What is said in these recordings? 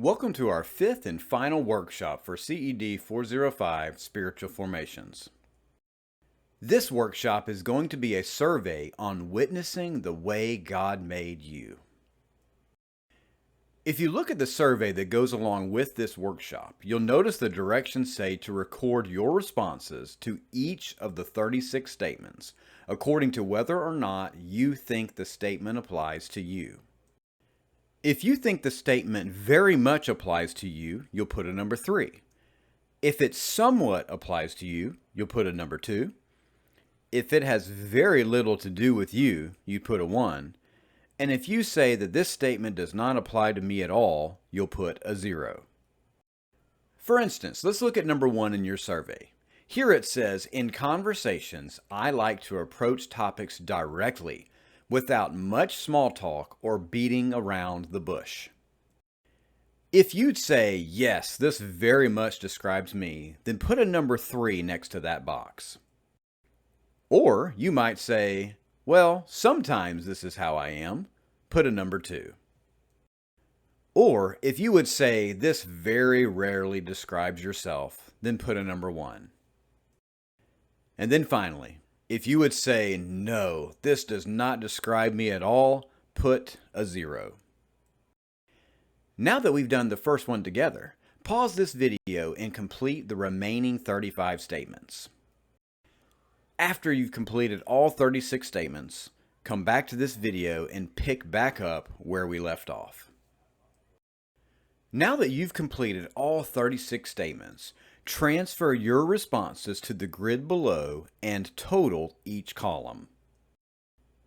Welcome to our fifth and final workshop for CED405 Spiritual Formations. This workshop is going to be a survey on witnessing the way God made you. If you look at the survey that goes along with this workshop, you'll notice the directions say to record your responses to each of the 36 statements, according to whether or not you think the statement applies to you. If you think the statement very much applies to you, you'll put a number 3. If it somewhat applies to you, you'll put a number 2. If it has very little to do with you, you put a 1. And if you say that this statement does not apply to me at all, you'll put a 0. For instance, let's look at number 1 in your survey. Here it says, in conversations, I like to approach topics directly, without much small talk or beating around the bush. If you'd say, yes, this very much describes me, then put a number 3 next to that box. Or you might say, well, sometimes this is how I am, put a number 2. Or if you would say, this very rarely describes yourself, then put a number 1. And then finally, if you would say, no, this does not describe me at all, put a 0. Now that we've done the first one together, pause this video and complete the remaining 35 statements. After you've completed all 36 statements, come back to this video and pick back up where we left off. Now that you've completed all 36 statements, transfer your responses to the grid below and total each column.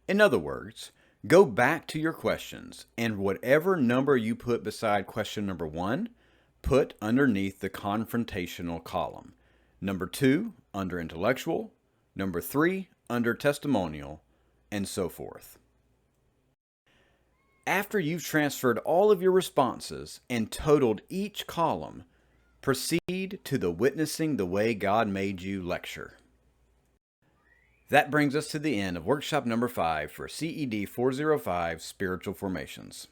In other words, go back to your questions and whatever number you put beside question number 1, put underneath the confrontational column. Number 2 under intellectual, number 3 under testimonial, and so forth. After you've transferred all of your responses and totaled each column, proceed to the Witnessing the Way God Made You lecture. That brings us to the end of workshop number 5 for CED405 Spiritual Formations.